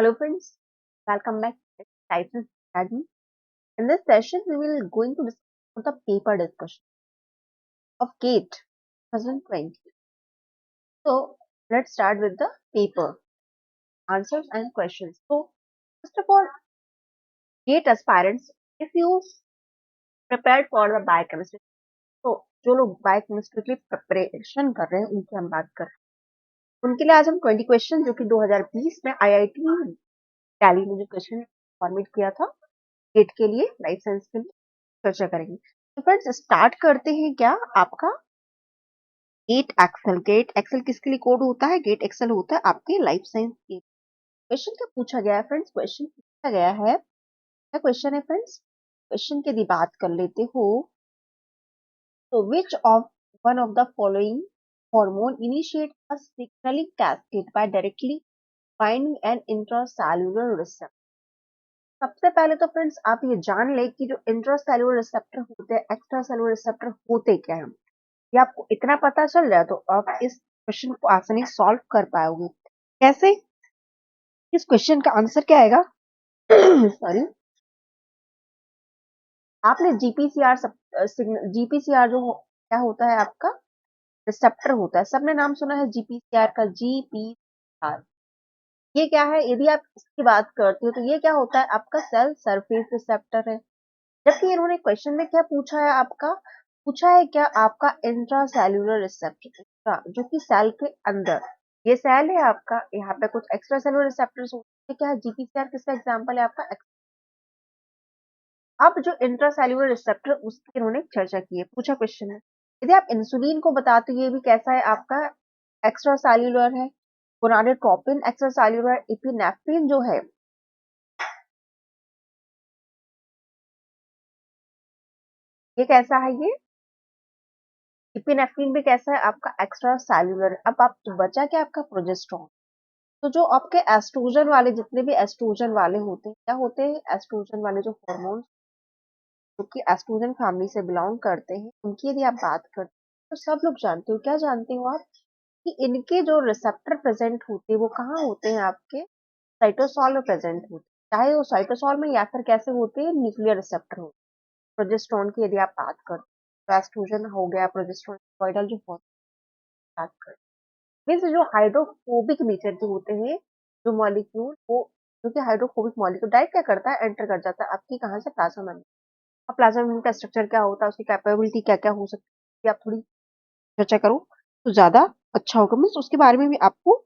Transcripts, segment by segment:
Hello friends, welcome back to Titan Academy. In this session, we will going to discuss the paper discussion of GATE 2020. So let's start with the paper answers and questions. So first of all, GATE aspirants, if you prepared for the biochemistry, तो जो लोग biochemistry के लिए preparation कर रहे हैं उनकी हम बात कर रहे हैं उनके लिए आज हम 20 क्वेश्चन जो कि 2020 में आईआईटी दिल्ली में जो क्वेश्चन फॉर्मेट किया था गेट के लिए लाइफ साइंस के लिए चर्चा करेंगे। तो फ्रेंड्स स्टार्ट करते हैं क्या आपका गेट एक्सेल किसके लिए कोड होता है? गेट एक्सेल होता है आपके लाइफ साइंस के। क्वेश्चन क्या पूछा गया है फ्रेंड्स? क्वेश्चन पूछा गया है, क्या क्वेश्चन है फ्रेंड्स? क्वेश्चन की यदि बात कर लेते हो तो which of one of the following hormone initiate a signalling cascade by directly binding an intracellular receptor. सबसे पहले तो फ्रेंड्स आप ये जान ले कि जो इंट्रासेल्युलर रिसेप्टर होते हैं, एक्स्ट्रा सेलुलर रिसेप्टर होते क्या है। ये आपको इतना पता चल जाए तो आप इस क्वेश्चन को आसानी सॉल्व कर पाओगे। कैसे? इस क्वेश्चन का आंसर क्या आएगा? सॉरी, आपने जीपीसीआर जीपीसीआर क्या होता है आपका रिसेप्टर होता है, सबने नाम सुना है जीपीसीआर का। जीपीसीआर ये क्या है? यदि आप इसकी बात करते हो तो ये क्या होता है? आपका सेल सरफेस रिसेप्टर है। जबकि इन्होंने क्वेश्चन में क्या पूछा है आपका? पूछा है क्या आपका इंट्रासेल्युलर रिसेप्टर, जो कि सेल के अंदर ये सेल है आपका, यहाँ पे कुछ एक्स्ट्रा सेलुलर रिसेप्टर्स होते हैं। क्या जीपीसीआर किसका एग्जांपल है आपका? अब जो इंट्रासेल्युलर रिसेप्टर उसकी इन्होंने चर्चा की है, पूछा क्वेश्चन है। यदि आप इंसुलिन को बताते हो ये भी कैसा है आपका? एक्स्ट्रा सेल्युलर है। गोनाडोट्रोपिन एक्स्ट्रा सेल्युलर, एपिनेफ्रिन जो है ये कैसा है? ये एपिनेफ्रिन भी कैसा है आपका? Extra cellular. अब आप बचा क्या आपका? प्रोजेस्टेरोन। तो जो आपके एस्ट्रोजन वाले जितने भी एस्ट्रोजन वाले होते हैं, क्या होते हैं? एस्ट्रोजन वाले जो हार्मोन जो कि एस्ट्रोजन फैमिली से बिलोंग करते हैं, उनकी यदि आप बात करते हैं तो सब लोग जानते हो, क्या जानते हो आप? कि इनके जो रिसेप्टर प्रेजेंट होते हैं वो कहाँ होते हैं? आपके साइटोसॉल में प्रेजेंट होते हैं, चाहे वो साइटोसॉल में या फिर कैसे होते हैं? न्यूक्लियर रिसेप्टर होते हैं। प्रोजेस्टेरोन की यदि आप बात करते हैं तो एस्ट्रोजन हो गया, प्रोजेस्टेरोन स्टेरॉइडल जो बात करते हैं मीन्स जो हाइड्रोफोबिक नेचर के होते हैं जो मॉलिक्यूल वो, जो कि हाइड्रोफोबिक मॉलिक्यूल डायरेक्ट क्या करता है? एंटर कर जाता है आपकी कहाँ से? Plasma membrane. अब प्लाज्मा मेम्ब्रेन का स्ट्रक्चर क्या होता है, उसकी कैपेबिलिटी क्या क्या हो सकती है, आप थोड़ी चर्चा करो तो ज्यादा अच्छा होगा। मीन्स उसके बारे में भी आपको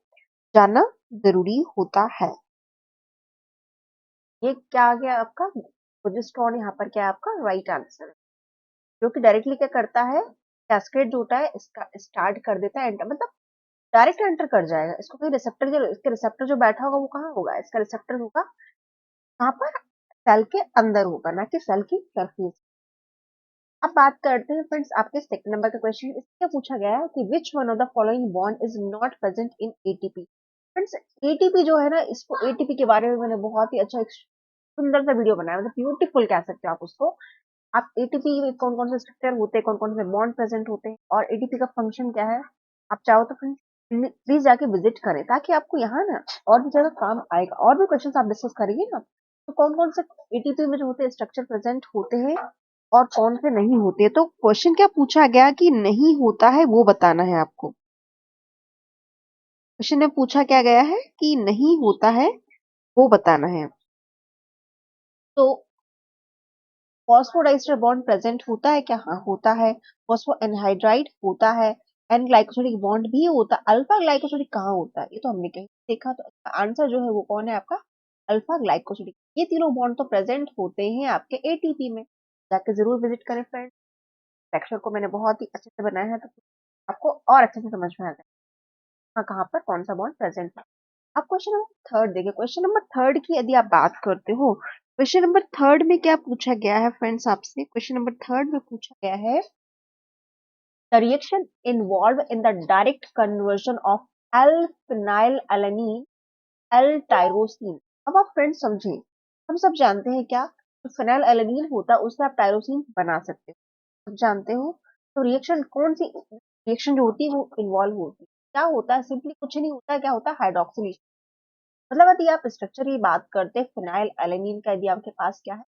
जानना जरूरी होता है। ये क्या आ गया आपका? प्रोजेस्टेरोन यहाँ पर क्या है आपका? राइट आंसर, जो कि डायरेक्टली क्या करता है? कैस्केड जो होता है इसका स्टार्ट कर देता है, एंटर मतलब डायरेक्ट एंटर कर जाएगा। इसको कोई रिसेप्टर, जो इसके रिसेप्टर जो बैठा होगा वो कहाँ होगा? इसका रिसेप्टर होगा कहाँ पर? सेल के अंदर होगा, ना कि सेल की सरफेस। अब बात करते हैं फ्रेंड्स आपके सेकंड नंबर का क्वेश्चन। इससे पूछा गया है कि which one of the following bond is not present in ATP. Friends ATP जो है ना, इसको एटीपी के बारे में मैंने बहुत ही अच्छा एक सुंदर सा वीडियो बनाया, मतलब ब्यूटीफुल कह सकते हो आप उसको। आप एटीपी में कौन कौन से स्ट्रक्चर होते हैं, कौन कौन से बॉन्ड प्रेजेंट होते हैं और एटीपी का फंक्शन क्या है, आप चाहो तो फ्रेंड्स प्लीज जाके विजिट करें, ताकि आपको यहाँ ना और भी ज्यादा काम आएगा। और भी क्वेश्चन आप डिस्कस करेंगे ना, तो कौन कौन से एटीपी में जो होते हैं स्ट्रक्चर प्रेजेंट होते हैं और कौन से नहीं होते। तो क्वेश्चन क्या पूछा गया कि नहीं होता है वो बताना है आपको। क्वेश्चन में पूछा क्या गया है कि नहीं होता है वो बताना है। तो फॉस्फोडाइस्टर बॉन्ड प्रेजेंट होता है क्या? हाँ होता है। फॉस्फो एनहाइड्राइड होता है। एन ग्लाइकोसिडिक बॉन्ड भी होता है। अल्फा ग्लाइकोसिडिक कहाँ होता है? ये तो हमने कहीं देखा। तो आंसर जो है वो कौन है आपका? Alpha glycosidic. ये तीनों बॉन्ड तो प्रेजेंट होते हैं आपके एटीपी में। जाके जरूर विजिट करें फ्रेंड्स। लेक्चर को मैंने बहुत ही अच्छे से बनाया है, तो आपको और अच्छे से समझ में आ जाए हाँ कहाँ पर कौन सा बॉन्ड प्रेजेंट है। अब क्वेश्चन नंबर थर्ड देखिए। क्वेश्चन नंबर थर्ड की यदि आप बात करते हो, क्वेश्चन नंबर थर्ड में क्या पूछा गया है फ्रेंड्स आपसे? क्वेश्चन नंबर थर्ड में पूछा गया है the reaction involve in the direct conversion of L phenylalanine L tyrosine. अब आप फ्रेंड्स समझे, हम सब जानते हैं क्या, जो फिनाइलएलेनीन होता है उससे आप टायरोसिन बना सकते हो, सब जानते हो। तो रिएक्शन कौन सी रिएक्शन जो होती है वो इन्वॉल्व होती है? क्या होता है? सिंपली कुछ नहीं होता है, क्या होता है? हाइड्रोक्सिलेशन। मतलब यदि आप स्ट्रक्चर की बात करते हैं फिनाइल एलेनिन का, यदि आपके पास क्या है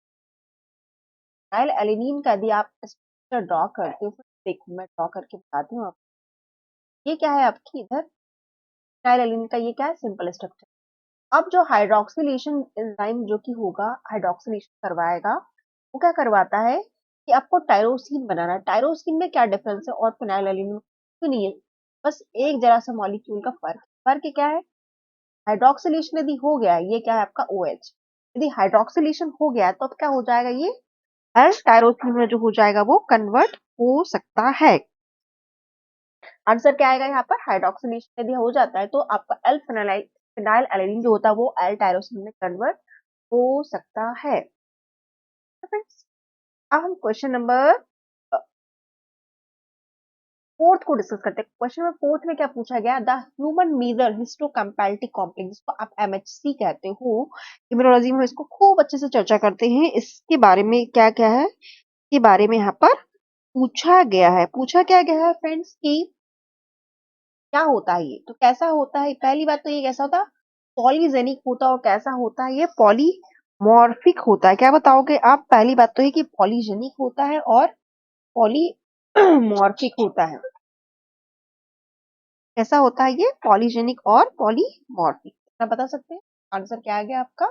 फिनाइल एलेनिन का, यदि आप स्ट्रक्चर ड्रॉ करते हो, देखो मैं ड्रॉ करके बताती हूँ आपको। ये क्या है आपकी इधर फिनाइल एलेनिन का, ये क्या है सिंपल स्ट्रक्चर। अब जो हाइड्रोक्सिलेशन एंजाइम जो कि होगा हाइड्रोक्सिलेशन करवाएगा, वो क्या करवाता है कि आपको टायरोसिन बनाना है। टायरोसिन में क्या डिफरेंस है और फिनाइलएलिन में? तो नहीं है, बस एक जरा सा मॉलिक्यूल का फर्क। फर्क क्या है? हाइड्रोक्सिलेशन यदि हो गया है, ये क्या है आपका OH, यदि हाइड्रोक्सिलेशन हो गया है तो अब क्या हो जाएगा, ये एल टायरोसिन में जो हो जाएगा वो कन्वर्ट हो सकता है। आंसर क्या आएगा यहाँ पर? हाइड्रोक्सिलेशन यदि हो जाता है तो आपका एल फिनाइल एलेनिन जो होता है वो एल टायरोसिन में कन्वर्ट हो सकता है। फ्रेंड्स, अब हम क्वेश्चन नंबर फोर्थ को डिस्कस करते हैं। क्वेश्चन नंबर फोर्थ में क्या पूछा गया? द ह्यूमन मीजर हिस्टोकैम्पेलिटिक कॉम्प्लेक्स, जिसको आप MHC कहते हो, इम्यूनोलॉजी में इसको खूब अच्छे से चर्चा करते हैं। इसके बारे में क्या क्या है, के बारे में यहाँ पर पूछा गया है। पूछा क्या गया है फ्रेंड्स की क्या होता है ये, तो कैसा होता है? पहली बात तो ये कैसा होता है? पॉलीजेनिक होता है। और कैसा होता है ये? पॉलीमॉर्फिक होता है। क्या बताओगे आप? पहली बात तो है कि पॉलीजेनिक होता है और पॉलीमॉर्फिक होता है। कैसा होता है ये? पॉलीजेनिक और पॉलीमॉर्फिक। क्या बता सकते हैं? आंसर क्या आ गया आपका?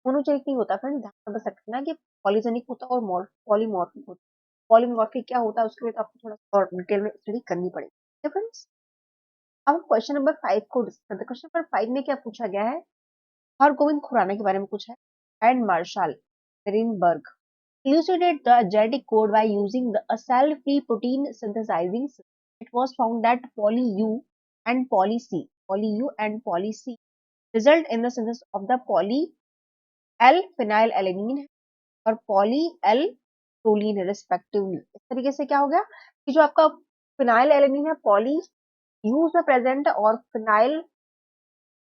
मोनोजेनिक नहीं होता फ्रेंड, ध्यान में बस रखना कि पॉलीजेनिक होता है और पॉलीमॉर्फिक होता है। पॉलीमॉर्फिक क्या होता है उसके लिए तो आपको थोड़ा और डिटेल में स्टडी करनी पड़ेगी फ्रेंड्स। अब क्वेश्चन नंबर 5 को डिस्कस करते हैं। क्वेश्चन नंबर 5 में क्या पूछा गया है? हरगोविंद खुराना के बारे में पूछा है and Marshall Greenberg elucidate the genetic code by using a cell-free protein synthesizing system. It was found that poly U and poly C result in the synthesis of the poly L-phenylalanine और poly L-proline respectively। इस तरीके से क्या हो गया कि जो आपका फिनाइल एलेनिन है पॉली यू में प्रेजेंट है और फिनाइल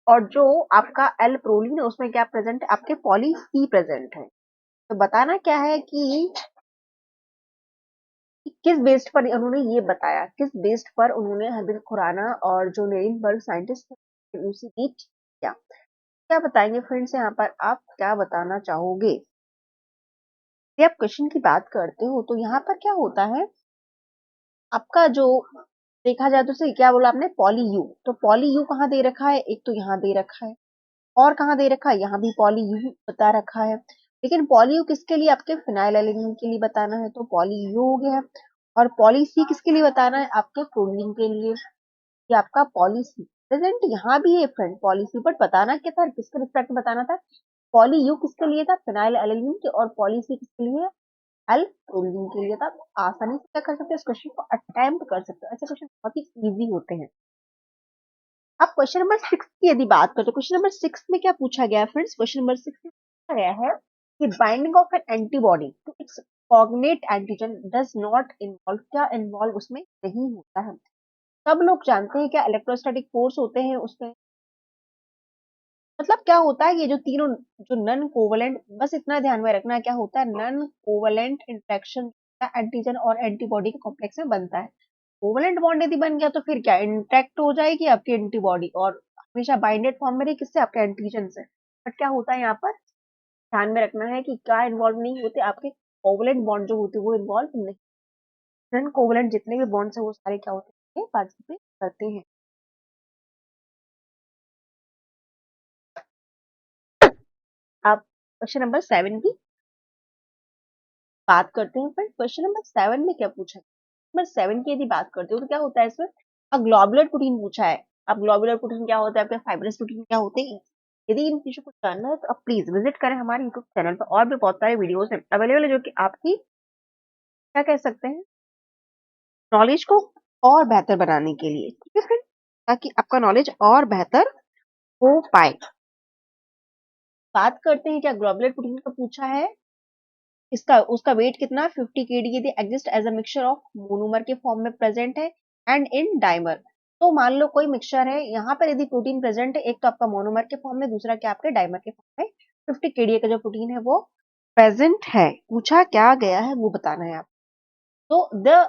और जो आपका एल प्रोलीन है उसमें क्या प्रेजेंट है? आपके पॉली सी प्रेजेंट है। तो बताना क्या है कि किस बेस्ड पर उन्होंने ये बताया, किस बेस्ड पर उन्होंने हरबिंद खुराना और जो नेरिनबर्ग साइंटिस्ट उसी बीच क्या क्या बताएंगे फ्रेंड्स? यहाँ पर आप क्या बताना चाहोगे? यदि आप क्वेश्चन की बात करते हो तो यहाँ पर क्या होता है आपका जो देखा जाए तो सही, क्या बोला आपने? Poly you. तो पॉली यू कहाँ दे रखा है? एक तो यहाँ दे रखा है और कहाँ दे रखा है? यहाँ भी पॉली यू बता रखा है। लेकिन पॉली यू किसके लिए? आपके फिनाइलएलेनिन के लिए बताना है तो पॉली यू हो गया। और पॉली सी किसके लिए बताना है? आपके प्रोलीन के लिए। ये आपका पॉली सी प्रेजेंट यहाँ भी है फ्रेंड, पॉली सी, बट बताना क्या था? किसके रिस्पेक्ट में बताना था? पॉली यू किसके लिए था? फिनाइलएलेनिन के। और पॉली सी किसके लिए? एल प्रोलीन के लिए था। तो आसानी से क्या कर सकते हैं? इस क्वेश्चन को अटेम्प्ट कर सकते हो। ऐसे क्वेश्चन बहुत ही इजी होते हैं। अब क्वेश्चन नंबर 6 की यदि बात करें तो क्वेश्चन नंबर 6 में क्या पूछा गया है फ्रेंड्स? क्वेश्चन नंबर 6 में पूछा गया है कि binding of an antibody to its cognate antigen does not involve, क्या इन्वॉल्व उसमें नहीं होता है? सब लोग जानते हैं क्या इलेक्ट्रोस्टैटिक फोर्स होते हैं उसमें। मतलब क्या होता है? ये जो तीनों जो नन कोवलेंट, बस इतना ध्यान में रखना, क्या होता है? नन कोवलेंट इंटरेक्शन एंटीजन और एंटीबॉडी के कॉम्प्लेक्स में बनता है। कोवलेंट बॉन्ड यदि बन गया तो फिर क्या इंटैक्ट हो जाएगी आपकी एंटीबॉडी और हमेशा बाइंडेड फॉर्म में रही किससे? आपके एंटीजन से। बट क्या होता है यहाँ पर ध्यान में रखना है कि क्या इन्वॉल्व नहीं होते? आपके कोवलेंट बॉन्ड जो होते हैं वो इन्वॉल्व नहीं। नॉन कोवलेंट जितने भी बॉन्ड्स है वो सारे क्या होते हैं? पार्टिसिपेट करते हैं। आप क्वेश्चन नंबर 7 की बात करते हैं। फिर क्वेश्चन नंबर 7 में क्या पूछा? नंबर 7 की यदि बात करते हो तो क्या होता है इसमें? अब ग्लोबुलर प्रोटीन पूछा है। अब ग्लोबुलर प्रोटीन क्या होता है? आपके फाइब्रस प्रोटीन क्या होते हैं? यदि इन चीजों को जानना है तो आप प्लीज विजिट करें हमारे यूट्यूब चैनल पर। और भी बहुत सारे वीडियोस हैं अवेलेबल है जो कि आपकी क्या कह सकते हैं नॉलेज को और बेहतर बनाने के लिए, ठीक है फ्रेंड, ताकि आपका नॉलेज और बेहतर हो पाए। बात करते हैं क्या ग्लोबुलर प्रोटीन का पूछा है। इसका उसका वेट कितना? 50 kd यदि exist as a mixture of monomer के फॉर्म में प्रेजेंट है एंड इन डाइमर। तो मान लो कोई मिक्सचर है, यहाँ पर यदि प्रोटीन प्रेजेंट है, एक तो आपका मोनोमर के फॉर्म में, दूसरा क्या आपके डाइमर के फॉर्म में, 50 kda का जो प्रोटीन है वो प्रेजेंट है। पूछा क्या गया है वो बताना है आप। तो the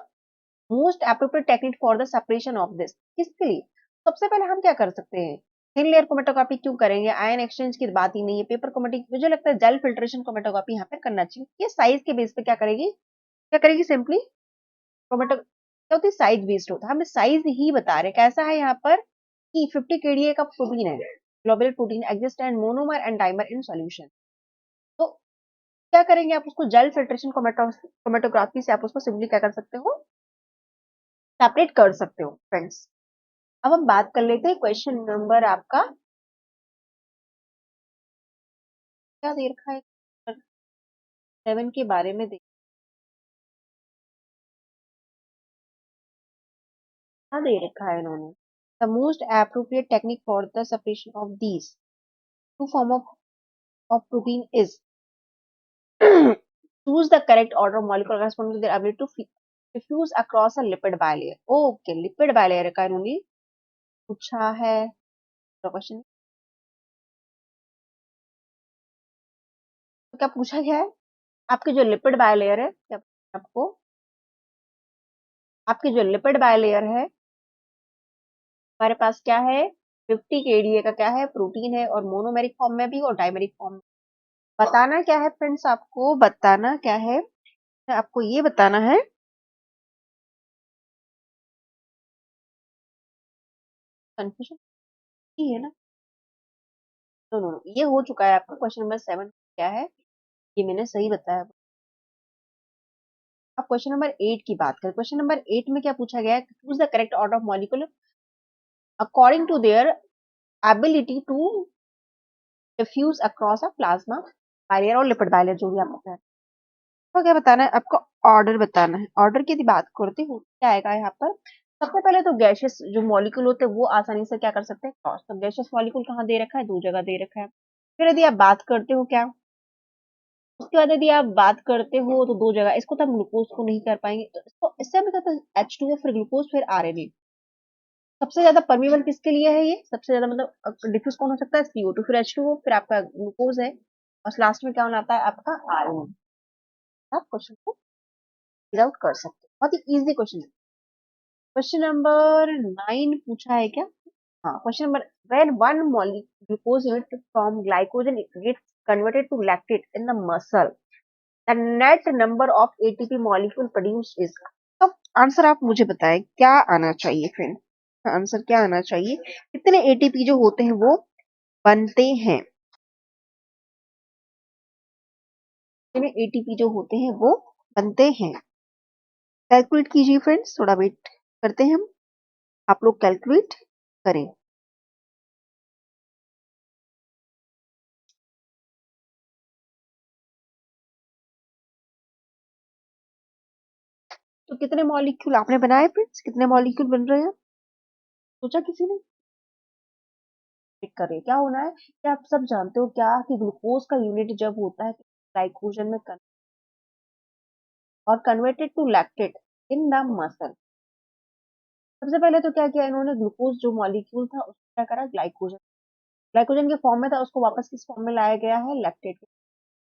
most appropriate technique for the separation of this, किसके लिए? सबसे पहले हम क्या कर सकते हैं, थिन लेयर क्रोमेटोग्राफी क्यों करेंगे, आयन एक्सचेंज की बात ही नहीं है, पेपर क्रोमेटिक, मुझे लगता है जेल फिल्ट्रेशन क्रोमेटोग्राफी यहाँ पे करना चाहिए। ये साइज के बेस पे क्या करेगी सिंपली क्रोमेटो, क्या होती है साइज बेस्ड होता है, हमें साइज ही बता रहे कैसा है यहाँ पर कि 50 kDa का प्रोटीन है, globular protein exist and monomer and dimer in solution. तो क्या करेंगे आप उसको जेल फिल्ट्रेशन क्रोमेटोग्राफी से आप उसको सिंपली क्या कर सकते हो, सेपरेट कर सकते हो फ्रेंड्स। अब हम बात कर लेते हैं क्वेश्चन नंबर आपका क्या दे रखा है 7 के बारे में क्या दे रखा है इन्होंने, the most appropriate technique for the separation of these two form of protein is choose the correct order of molecule corresponding to their ability to diffuse across a lipid bilayer. Okay, lipid bilayer का इन्होंने पूछा है question. तो क्या पूछा गया है, आपकी जो लिपिड बायलेयर है, क्या आपको आपकी जो लिपिड बायलेयर है हमारे पास क्या है 50 kDa का क्या है प्रोटीन है और मोनोमेरिक फॉर्म में भी और डाइमेरिक फॉर्म में। बताना क्या है फ्रेंड्स, आपको बताना क्या है, आपको ये बताना है कंफ्यूजन है ना, नो नो ये हो चुका है आपका क्वेश्चन नंबर 7 क्या है, ये मैंने सही बताया। अब क्वेश्चन नंबर 8 की बात करें, क्वेश्चन नंबर 8 में क्या पूछा गया है, choose the correct order of molecule according to their ability to diffuse across a plasma bilayer और लिपिड बायलेयर जो भी आपको है। तो क्या बताना है आपको, ऑर्डर बताना है। ऑर्डर की यदि बात करते हो क्या आएगा यहाँ पर, सबसे पहले तो गैशियस जो मॉलिक्यूल होते हैं वो आसानी से क्या कर सकते हैं क्रॉस, तो गैशियस मॉलिक्यूल कहाँ दे रखा है, दो जगह दे रखा है। फिर यदि आप बात करते हो क्या, उसके बाद यदि आप बात करते हो तो दो जगह, इसको तो हम ग्लूकोज को नहीं कर पाएंगे, तो इसको इससे हमें कहते हैं H2O फिर ग्लूकोज फिर आरएनए। सबसे ज्यादा परमीबल किसके लिए है, ये सबसे ज्यादा मतलब डिफ्यूज कौन हो सकता है, CO2 फिर H2O फिर आपका ग्लूकोज है और लास्ट में क्या होना आता है आपका आरएनए। आप क्वेश्चन को फिगर आउट कर सकते हो, बहुत ही इजी क्वेश्चन है। क्वेश्चन नंबर 9 पूछा है क्या, हाँ question number, when one molecule glucose unit from glycogen gets converted to lactate in the muscle, the net number of ATP molecule produced is, तो आंसर आप मुझे बताएं क्या आना चाहिए फ्रेंड, आंसर क्या आना चाहिए, कितने एटीपी जो होते हैं वो बनते हैं, कितने एटीपी जो होते हैं वो बनते हैं, कैलकुलेट कीजिए फ्रेंड्स, थोड़ा वेट करते हैं हम, आप लोग कैलकुलेट करें। तो कितने मॉलिक्यूल आपने बनाए फ्रेंड्स, कितने मॉलिक्यूल बन रहे हैं, सोचा किसी ने, चेक करें क्या होना है, क्या आप सब जानते हो क्या कि ग्लूकोज का यूनिट जब होता है ग्लाइकोजन में और converted to lactate in the muscle, सबसे पहले तो क्या किया इन्होंने, ग्लूकोज जो मॉलिक्यूल था उसको क्या करा, ग्लाइकोजन, ग्लाइकोजन के फॉर्म में था उसको वापस किस फॉर्म में लाया गया है, लैक्टेट।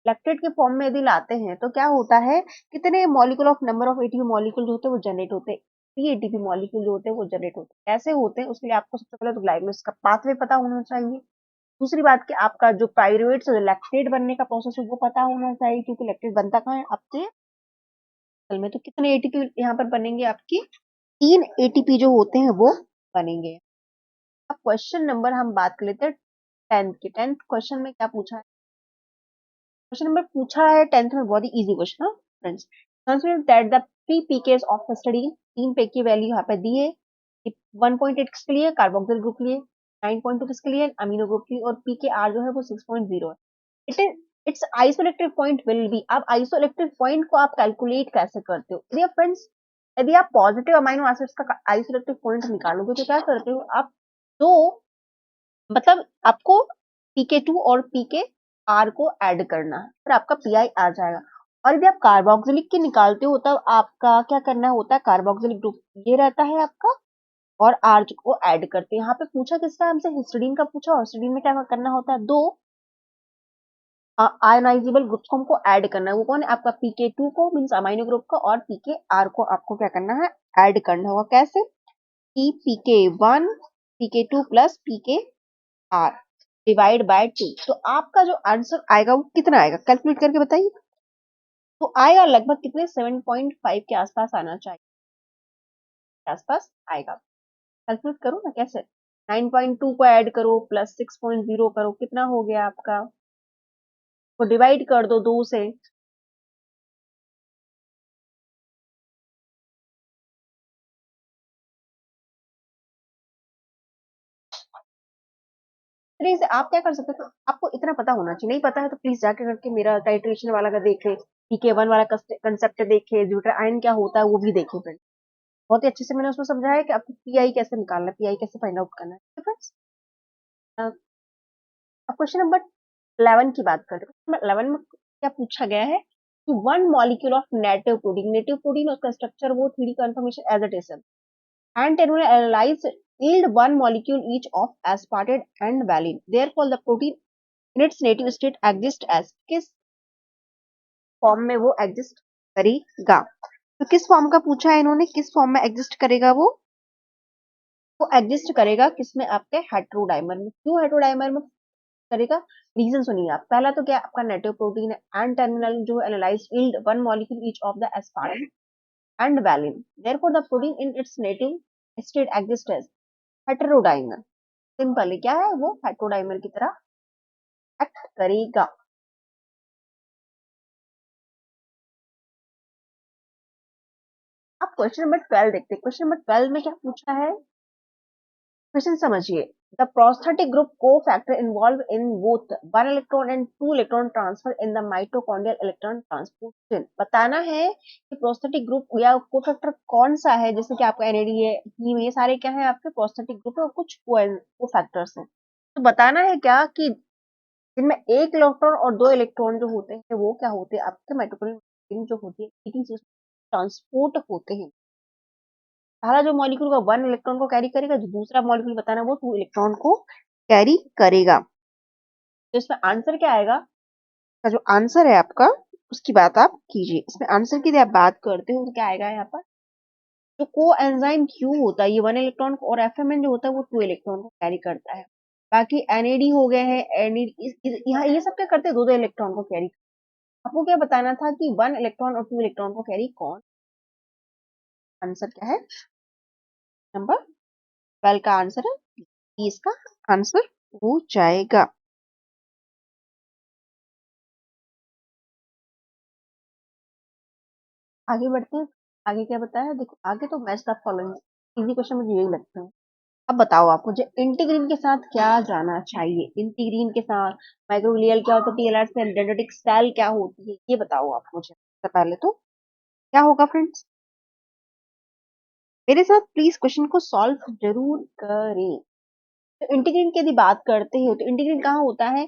लैक्टेट के फॉर्म में यदि लाते हैं तो क्या होता है, कितने molecule of number of ATP molecule जो होते हैं वो जनरेट होते हैं, फ्री एटीपी मॉलिक्यूल जो होते हैं वो जनरेट होते हैं, कैसे होते हैं उसके लिए आपको सबसे पहले तो ग्लाइकोलिसिस का पाथवे पता होना चाहिए। दूसरी बात कि आपका जो पायरुवेट से लैक्टेट बनने का प्रोसेस है वो पता होना चाहिए, क्योंकि लैक्टेट बनता कहाँ है आपके सेल में, तो कितने एटीपी यहाँ पर बनेंगे आपकी, 3 एटीपी जो होते हैं वो बनेंगे। अब क्वेश्चन नंबर हम बात कर लेते हैं 10th की, 10th क्वेश्चन में क्या पूछा है, क्वेश्चन नंबर पूछा है 10th में, बहुत ही इजी क्वेश्चन है friends, consider that the 3 pKs of histidine, 3 pK value यहाँ पे दी है, 1.8 किसके लिए कार्बोक्सिल ग्रुप के लिए, 9.2 किसके लिए अमीनो ग्रुप के लिए, और pKr जो है वो 6.0 है। It is it's isoelectric point will be, अब आइसोलेक्टिव पॉइंट को आप कैलकुलेट कैसे करते हो, यदि फ्रेंड्स यदि आप पॉजिटिव अमीनो एसिड्स का आइसोलेक्टिव पॉइंट निकालोगे तो क्या करते हो आप, दो मतलब आपको pK2 और pKr को ऐड करना है, फिर आपका pi आ जाएगा। और यदि आप कार्बोक्सिलिक की निकालते हो तब आपका क्या करना होता है, कार्बोक्सिलिक ग्रुप ये रहता है आपका और R को ऐड करते हैं। यहाँ पे पूछा किसका हमसे, हिस्टीडीन का पूछा, और हिस्टीडीन में क्या करना होता है, दो आयोनाइजेबल ग्रुप्स को हमको ऐड करना है, वो कौन है आपका pK2 को मींस अमाइनो ग्रुप का, और pKr को आपको क्या करना है ऐड करना होगा। कैसे कि pk1 pk2 plus pkr divide by 2। तो आपका जो आंसर आएगा वो कितना आएगा, कैलकुलेट करके बताइए। तो आएगा लगभग कितने, 7.5 के आसपास आना चाहिए, के आसपास आएगा। कैलकुलेट करो ना कैसे, 9.2 को ऐड करो प्लस 6.0 करो, कितना हो गया आपका, तो डिवाइड कर दो 2 से। 3 से आप क्या कर सकते हो, आपको इतना पता होना चाहिए, नहीं पता है तो प्लीज जाके करके मेरा टाइट्रेशन वाला का देखे, पीके1 वाला कंसेप्ट देखे, ज्यूटर आयन क्या होता है वो भी देखे फ्रेंड्स। बहुत ही अच्छे से मैंने उसमें समझाया है कि आपको पीआई कैसे निकालना है, पीआई कैसे फाइंड आउट करना है फ्रेंड्स। अब क्वेश्चन नंबर 11 की बात करते हैं। क्वेश्चन 11 में क्या पूछा गया है कि one molecule of native protein उसका स्ट्रक्चर वो 3D conformation as it is and terminal analyze yield one molecule each of aspartate and valine. Therefore, the protein in its native state exist as किस form में वो exist करेगा। तो किस form का पूछा है इन्होंने, किस फॉर्म में एग्जिस्ट करेगा वो एग्जिस्ट करेगा किसमें, आपके हेट्रोडाइमर में। क्यों हेट्रोडाइमर में करेगा, रीजन सुनिए आप। पहला तो क्या आपका नेटिव प्रोटीन है एंड टर्मिनल जो analyse yield one molecule each of the aspartate and valine. Therefore the protein in its native state exist as heterodimer. Simple है, क्या है वो हेटेरोडाइमर की तरह एक्ट करेगा। अब क्वेश्चन नंबर 12 देखते हैं। क्वेश्चन नंबर 12 में क्या पूछा है, क्वेश्चन समझिए। द प्रोस्थेटिक ग्रुप को factor involve in both 1 electron and 2 electron transfer in the mitochondrial electron transport chain. बताना है कि प्रोस्थेटिक ग्रुप या कोफैक्टर कौन सा है, जैसे कि आपका एनएडी है, हीम, ये सारे क्या है आपके प्रोस्थेटिक ग्रुप और कुछ कोफैक्टर्स हैं। तो बताना है क्या कि जिनमें एक इलेक्ट्रॉन और 2 इलेक्ट्रॉन जो होते हैं वो क्या होते हैं आपके माइटोकॉन्ड्रियल जो होती है ट्रांसपोर्ट होते हैं। पहला जो मॉलिक्यूल का 1 इलेक्ट्रॉन को कैरी करेगा, जो दूसरा मॉलिक्यूल बताना वो 2 इलेक्ट्रॉन को कैरी करेगा। तो इसमें आंसर क्या आएगा, इसका जो आंसर है आपका उसकी बात आप कीजिए। इसमें आंसर की यदि आप बात करते हो तो क्या आएगा यहाँ पर, जो को एंजाइम क्यू होता है ये 1 इलेक्ट्रॉन को, और एफएमएन जो होता है वो 2 इलेक्ट्रॉन को कैरी करता है। बाकी एनएडी हो गए हैं, एनएडी यहाँ ये सब क्या करते हैं, 2 इलेक्ट्रॉन को कैरी। आपको क्या बताना था कि 1 इलेक्ट्रॉन और 2 इलेक्ट्रॉन को कैरी कौन। आंसर क्या है, नंबर 12 का आंसर है, इसका आंसर हो जाएगा। आगे बढ़ते हैं। आगे क्या बताया, देखो आगे तो match the following, easy question मुझे यही लगता है। अब बताओ आप मुझे इंटीग्रीन के साथ क्या जाना चाहिए, इंटीग्रीन के साथ माइक्रोग्लियल क्या होता है, टीएलआर से डेंड्रिटिक सेल क्या होती है, ये बताओ आप मुझे। सबसे पहले तो क्या होगा फ्रेंड्स, मेरे साथ प्लीज क्वेश्चन को सॉल्व जरूर करें। तो इंटीग्रीन की यदि बात करते हो तो इंटीग्रीन कहाँ होता है,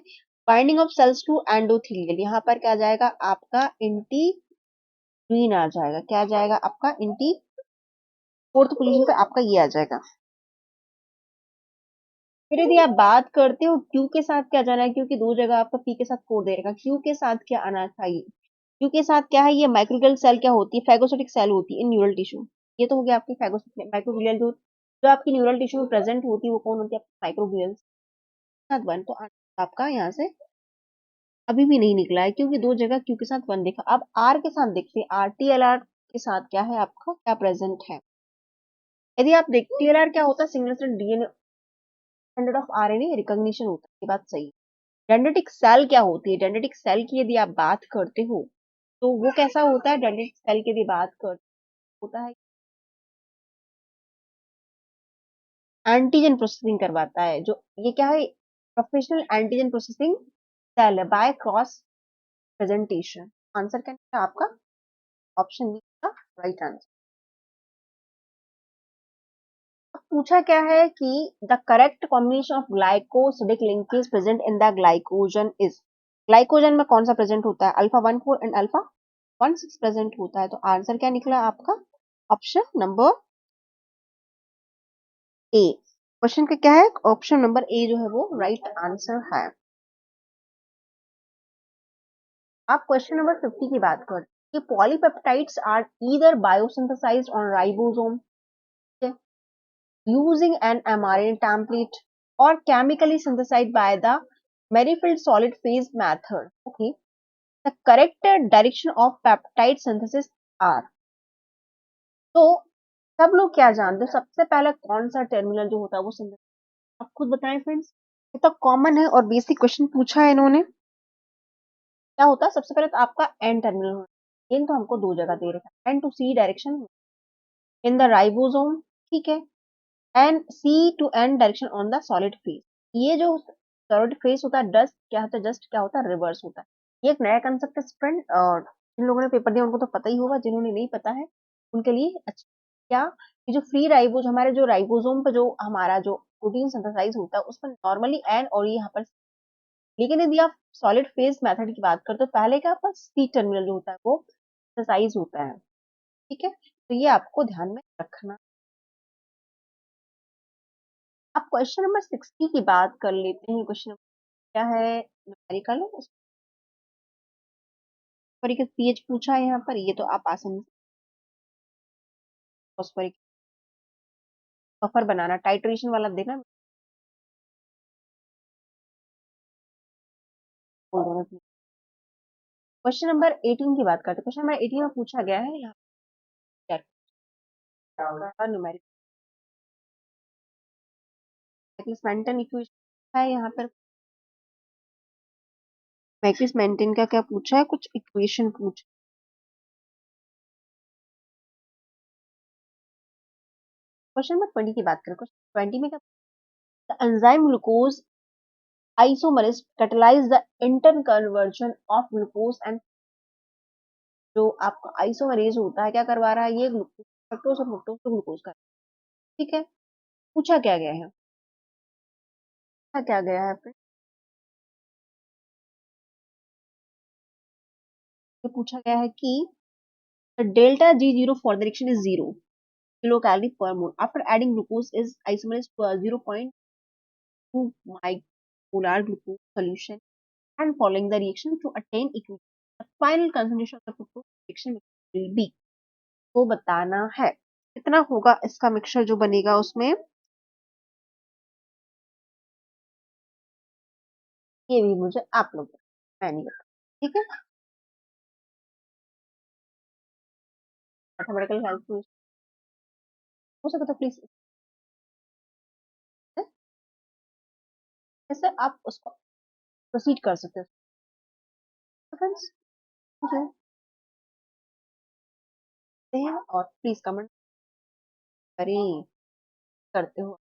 binding of cells to endothelial. यहाँ पर क्या जाएगा आपका इंटीग्रीन आ जाएगा, क्या जाएगा आपका इंटी, फोर्थ पोजीशन पे आपका ये आ जाएगा। फिर यदि आप बात करते हो क्यू के साथ क्या जाना है, क्योंकि दो जगह आपका पी के साथ कोड दे रखा, क्यू के साथ क्या आना चाहिए, क्यू के साथ क्या है, ये माइक्रोग्लियल सेल क्या होती है, फैगोसिटिक सेल होती है इन न्यूरल टिश्यू। ये तो हो गया आपकी फैगोसिटिक, माइक्रोग्लियल जो आपकी न्यूरल टिश्यू में प्रेजेंट होती है वो कौन होती है, माइक्रोग्लियल साथ वन। तो आपका यहाँ से अभी भी नहीं निकला है क्योंकि दो जगह क्यू के साथ वन देखा। अब आर के साथ देखते हैं, आर टी एल आर के साथ क्या है आपका, क्या प्रेजेंट है। यदि आप देखते टीएलआर क्या होता है, single strand DNA standard of RNA recognition होता है, ये बात सही है। डेंड्रिटिक सेल क्या होती है, डेंड्रिटिक सेल की यदि आप बात करते हो तो वो कैसा होता है, डेंड्रिटिक सेल की यदि बात करते होता है एंटीजन प्रोसेसिंग करवाता है, जो ये क्या है, प्रोफेशनल एंटीजन प्रोसेसिंग सेल है बाय क्रॉस प्रेजेंटेशन। आंसर क्या है आपका, ऑप्शन बी का राइट आंसर। पूछा क्या है कि the correct combination of glycosidic linkage present in the glycogen is, glycogen में कौन सा प्रेजेंट होता है, अल्फा 1 4 एंड अल्फा 1 6 प्रेजेंट होता है। तो आंसर क्या निकला आपका, ऑप्शन नंबर ए। क्वेश्चन का क्या है, ऑप्शन नंबर ए जो है वो राइट आंसर है। आप क्वेश्चन नंबर 50 की बात कर, कि polypeptides are either biosynthesised on ribosome using an mRNA template or chemically synthesized by the Merrifield solid phase method. Okay, the correct direction of peptide synthesis are. तो सब लोग क्या जानते हैं, सबसे पहले कौन सा टर्मिनल जो होता है वो synthesis, आप खुद बताएं फ्रेंड्स, ये तो कॉमन है और बेसिक क्वेश्चन पूछा है इन्होंने। क्या होता है, सबसे पहले तो आपका एन टर्मिनल होता है, इन तो हमको दो जगह दे रखा है, N to C direction in the ribosome, ठीक है, and C to N direction on the solid phase. ये जो सॉलिड फेज होता है डस्ट क्या होता है, जस्ट क्या होता है, रिवर्स होता है। ये एक नया कंसेप्ट है फ्रेंड, और जिन लोगों ने पेपर दिया उनको तो पता ही होगा, जिन्होंने नहीं पता है उनके लिए अच्छा क्या, ये जो फ्री राइबोज हमारे जो राइबोसोम पे जो हमारा जो प्रोटीन सिंथेसाइज होता है उसमें नॉर्मली एन और ये यहाँ पर, लेकिन यदि आप सॉलिड फेज मेथड की बात करते हो पहले क्या आपका सी टर्मिनल जो होता है वो सिंथेसाइज होता है, ठीक है, तो ये आपको ध्यान में रखना। अब क्वेश्चन नंबर 60 की बात कर लेते हैं। क्वेश्चन क्या है, न्यूमेरिकल है, फॉस्फोरिक पीएच पूछा है यहाँ पर, ये तो आप आसानी से फॉस्फोरिक बफर बनाना टाइट्रेशन वाला देखना बोल दो। क्वेश्चन नंबर 18 की बात करते हैं। क्वेश्चन नंबर 18 में पूछा गया है यहाँ न्यूमेरिकल मैक्लिस-मेंटन इक्वेशन है, यहाँ पर मैक्लिस-मेंटन का क्या पूछा है, कुछ इक्वेशन पूछा। क्वेश्चन नंबर 20 की बात करें, क्वेश्चन 20 में क्या, enzyme glucose isomerase catalyse the interconversion of glucose and, जो आपका आइसोमरेज होता है क्या करवा रहा है, ये ग्लूकोज फ्रक्टोज और फ्रुक्टोज को ग्लूकोज का, ठीक है। पूछा क्या गया है, पूछा क्या गया है फिर, ये पूछा गया है कि delta G zero for the reaction is 0 kilocalorie per mole after adding glucose is isomerized to a 0.2 micromolar glucose solution and following the reaction to attain equilibrium. The final concentration of the fructose reaction will be, वो बताना है कितना होगा इसका mixture जो बनेगा उसमें, ये भी मुझे आप लोग, मैं नहीं बता, ठीक है। मैथमेटिकल कैलकुलेशन हो सके तो प्लीज इससे आप उसको प्रोसीड कर सकते हो फ्रेंड्स, और प्लीज कमेंट करें, करते हो